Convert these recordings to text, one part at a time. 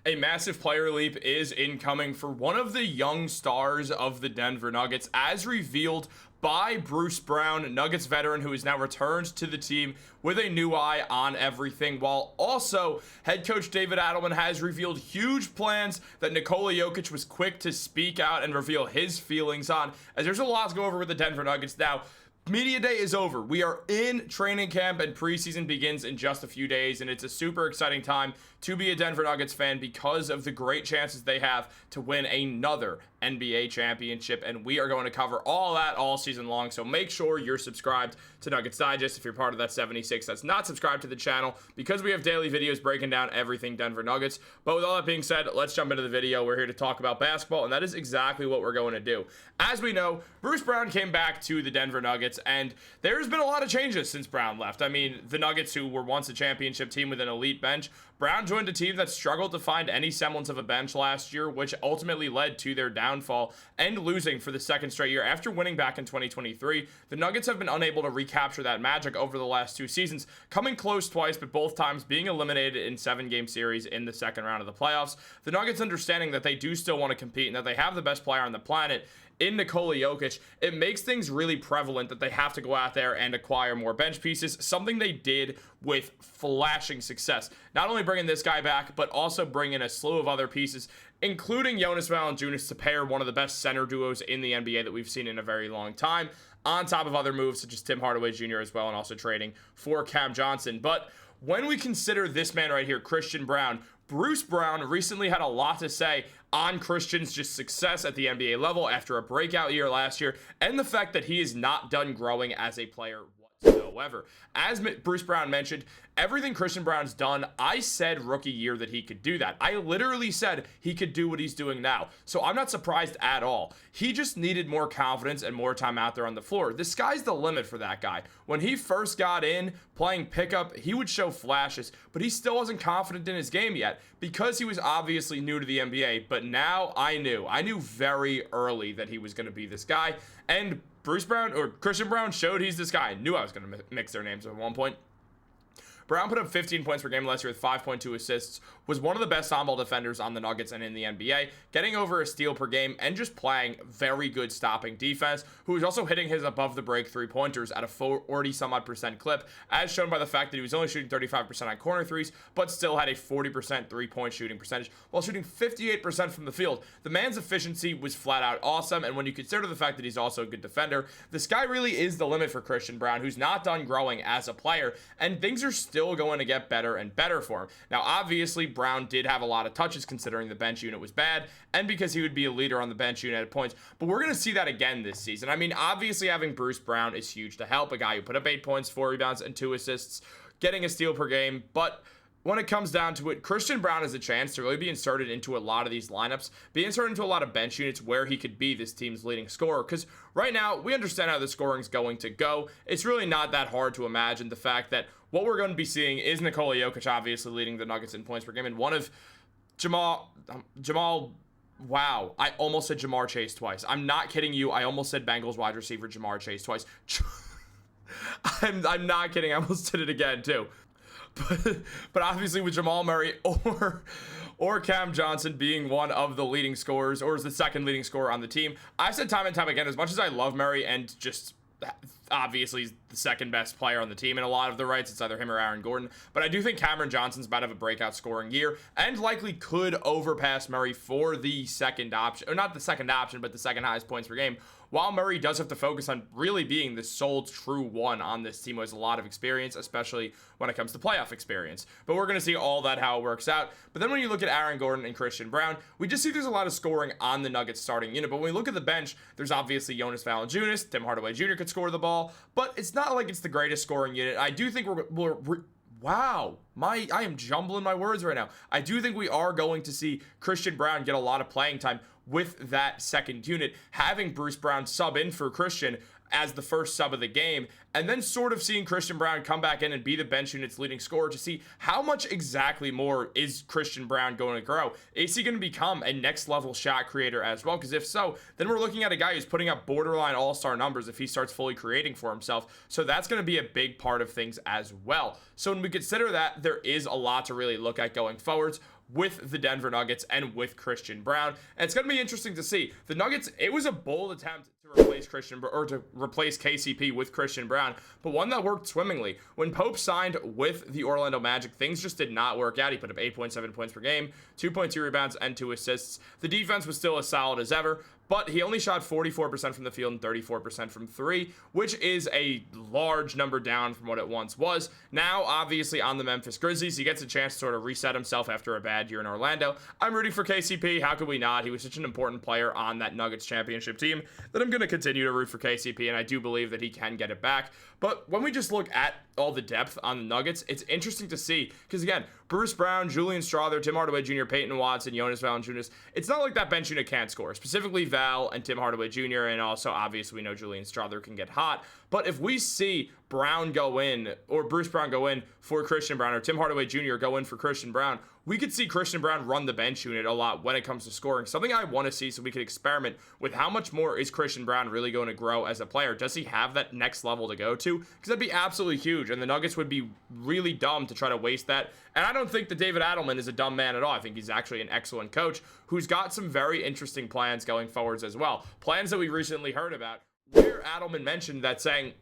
A massive player leap is incoming for one of the young stars of the Denver Nuggets, as revealed by Bruce Braun, Nuggets veteran who is now returned to the team with a new eye on everything, while also head coach David Adelman has revealed huge plans that Nikola Jokić was quick to speak out and reveal his feelings on, as there's a lot to go over with the Denver Nuggets now. Media day is over. We are in training camp and preseason begins in just a few days, and it's a super exciting time to be a Denver Nuggets fan because of the great chances they have to win another NBA championship, and we are going to cover all that all season long. So make sure you're subscribed to Nuggets Digest if you're part of that 76 that's not subscribed to the channel, because we have daily videos breaking down everything Denver Nuggets. But with all that being said, let's jump into the video. We're here to talk about basketball, and that is exactly what we're going to do. As we know, Bruce Braun came back to the Denver Nuggets, and there's been a lot of changes since Braun left. I mean, the Nuggets, who were once a championship team with an elite bench, Braun joined a team that struggled to find any semblance of a bench last year, which ultimately led to their downfall and losing for the second straight year. After winning back in 2023, the Nuggets have been unable to recapture that magic over the last two seasons, coming close twice, but both times being eliminated in 7-game series in the second round of the playoffs. The Nuggets understanding that they do still want to compete and that they have the best player on the planet in Nikola Jokić, it makes things really prevalent that they have to go out there and acquire more bench pieces, something they did with flashing success. Not only bringing this guy back, but also bringing a slew of other pieces, including Jonas Valanciunas to pair one of the best center duos in the NBA that we've seen in a very long time, on top of other moves such as Tim Hardaway Jr. as well, and also trading for Cam Johnson. But when we consider this man right here, Christian Braun, Bruce Braun recently had a lot to say on Christian's just success at the NBA level after a breakout year last year, and the fact that he is not done growing as a player whatsoever. As Bruce Braun mentioned, everything Christian Braun's done, I said rookie year that he could do that. I literally said he could do what he's doing now. So I'm not surprised at all. He just needed more confidence and more time out there on the floor. The sky's the limit for that guy. When he first got in playing pickup, he would show flashes, but he still wasn't confident in his game yet because he was obviously new to the NBA. But now I knew very early that he was going to be this guy. And Bruce Braun, or Christian Braun, showed he's this guy. I knew I was going to mix their names at one point. Braun put up 15 points per game last year with 5.2 assists, was one of the best on-ball defenders on the Nuggets and in the NBA, getting over a steal per game and just playing very good stopping defense, who was also hitting his above-the-break three-pointers at a 40-some-odd% clip, as shown by the fact that he was only shooting 35% on corner threes, but still had a 40% three-point shooting percentage, while shooting 58% from the field. The man's efficiency was flat-out awesome, and when you consider the fact that he's also a good defender, the sky really is the limit for Christian Braun, who's not done growing as a player, and things are still going to get better and better for him. Now, obviously, Braun did have a lot of touches considering the bench unit was bad, and because he would be a leader on the bench unit at points, but we're going to see that again this season. I mean, obviously, having Bruce Braun is huge to help, a guy who put up 8 points, 4 rebounds, and 2 assists, getting a steal per game, but when it comes down to it, Christian Braun has a chance to really be inserted into a lot of these lineups, be inserted into a lot of bench units where he could be this team's leading scorer, because right now, we understand how the scoring's going to go. It's really not that hard to imagine the fact that what we're going to be seeing is Nikola Jokić obviously leading the Nuggets in points per game, and one of Jamal, wow, I almost said Jamar Chase twice. I'm not kidding you. I almost said Bengals wide receiver Jamar Chase twice. I'm not kidding. I almost did it again, too. But obviously with Jamal Murray or Cam Johnson being one of the leading scorers, or is the second leading scorer on the team, I've said time and time again, as much as I love Murray and just obviously he's the second best player on the team in a lot of the rights, it's either him or Aaron Gordon, but I do think Cameron Johnson's about to have a breakout scoring year and likely could overpass Murray for the second option, or not the second option, but the second highest points per game, while Murray does have to focus on really being the sole true one on this team who has a lot of experience, especially when it comes to playoff experience. But we're going to see all that, how it works out. But then when you look at Aaron Gordon and Christian Braun, we just see there's a lot of scoring on the Nuggets starting unit. But when we look at the bench, there's obviously Jonas Valanciunas, Tim Hardaway Jr. could score the ball, but it's not like it's the greatest scoring unit. I do think wow, I am jumbling my words right now. I do think we are going to see Christian Braun get a lot of playing time with that second unit, having Bruce Braun sub in for Christian as the first sub of the game, and then sort of seeing Christian Braun come back in and be the bench unit's leading scorer to see how much exactly more is Christian Braun going to grow. Is he going to become a next level shot creator as well? Because if so, then we're looking at a guy who's putting up borderline all-star numbers if he starts fully creating for himself. So that's going to be a big part of things as well. So when we consider that, there is a lot to really look at going forwards. with the Denver Nuggets and with Christian Braun. And it's going to be interesting to see. The Nuggets, it was a bold attempt to replace KCP with Christian Braun, but one that worked swimmingly. When Pope signed with the Orlando Magic, things just did not work out. He put up 8.7 points per game, 2.2 rebounds, and 2 assists. The defense was still as solid as ever, but he only shot 44% from the field and 34% from 3, which is a large number down from what it once was. Now, obviously, on the Memphis Grizzlies, he gets a chance to sort of reset himself after a bad year in Orlando. I'm rooting for KCP. How could we not? He was such an important player on that Nuggets championship team that I'm going to continue to root for KCP, and I do believe that he can get it back. But when we just look at all the depth on the Nuggets, it's interesting to see, because again, Bruce Brown, Julian Strawther, Tim Hardaway Jr., Peyton Watson, Jonas Valanciunas, it's not like that bench unit can't score, specifically Val and Tim Hardaway Jr., and also obviously we know Julian Strawther can get hot. But if we see Brown go in, or Bruce Brown go in for Christian Braun, or Tim Hardaway Jr. go in for Christian Braun, we could see Christian Braun run the bench unit a lot when it comes to scoring. Something I want to see, so we can experiment with how much more is Christian Braun really going to grow as a player. Does he have that next level to go to? Because that'd be absolutely huge, and the Nuggets would be really dumb to try to waste that. And I don't think that David Adelman is a dumb man at all. I think he's actually an excellent coach who's got some very interesting plans going forwards as well. Plans that we recently heard about, where Adelman mentioned that, saying,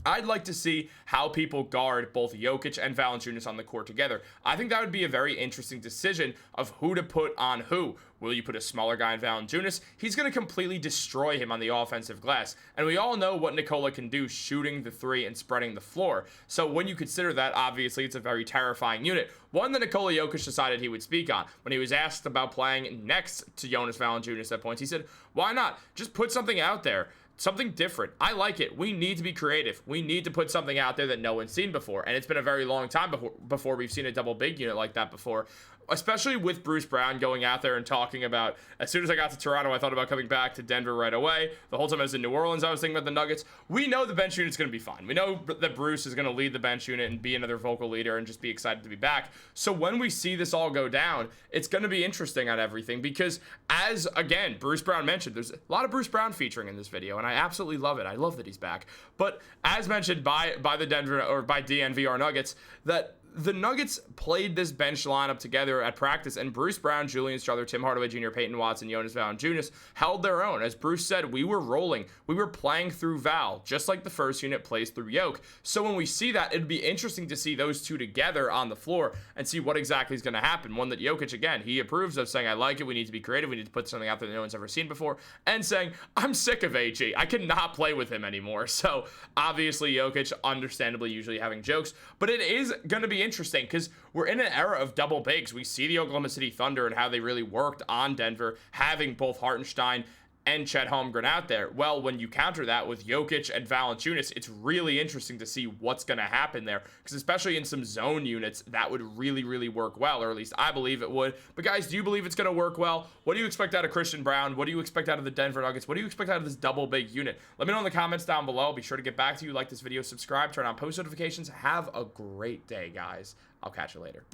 I'd like to see how people guard both Jokić and Valanciunas on the court together. I think that would be a very interesting decision of who to put on who. Will you put a smaller guy in Valanciunas? He's going to completely destroy him on the offensive glass. And we all know what Nikola can do shooting the three and spreading the floor. So when you consider that, obviously, it's a very terrifying unit. One that Nikola Jokić decided he would speak on. When he was asked about playing next to Jonas Valanciunas at points, he said, why not? Just put something out there. Something different. I like it. We need to be creative. We need to put something out there that no one's seen before. And it's been a very long time before we've seen a double big unit like that before. Especially with Bruce Brown going out there and talking about, as soon as I got to Toronto, I thought about coming back to Denver right away. The whole time I was in New Orleans, I was thinking about the Nuggets. We know the bench unit's going to be fine. We know that Bruce is going to lead the bench unit and be another vocal leader and just be excited to be back. So when we see this all go down, it's going to be interesting on everything because, as, again, Bruce Brown mentioned, there's a lot of Bruce Brown featuring in this video, and I absolutely love it. I love that he's back. But as mentioned by the Denver, or by DNVR Nuggets, that the Nuggets played this bench lineup together at practice, and Bruce Brown, Julian Strawther, Tim Hardaway Jr., Peyton Watson, Jonas Valanciunas held their own. As Bruce said, we were rolling. We were playing through Val, just like the first unit plays through Yoke. So when we see that, it'd be interesting to see those two together on the floor and see what exactly is going to happen. One that Jokić, again, he approves of, saying, I like it. We need to be creative. We need to put something out there that no one's ever seen before. And saying, I'm sick of AG. I cannot play with him anymore. So obviously Jokić, understandably, usually having jokes. But it is going to be interesting because we're in an era of double bigs. We see the Oklahoma City Thunder and how they really worked on Denver, having both Hartenstein and Chet Holmgren out there. Well, when you counter that with Jokić and Valanciunas, it's really interesting to see what's going to happen there, because especially in some zone units, that would really, really work well, or at least I believe it would. But guys, do you believe it's going to work well? What do you expect out of Christian Braun? What do you expect out of the Denver Nuggets? What do you expect out of this double big unit? Let me know in the comments down below. I'll be sure to get back to you. Like this video, subscribe, turn on post notifications. Have a great day, guys. I'll catch you later.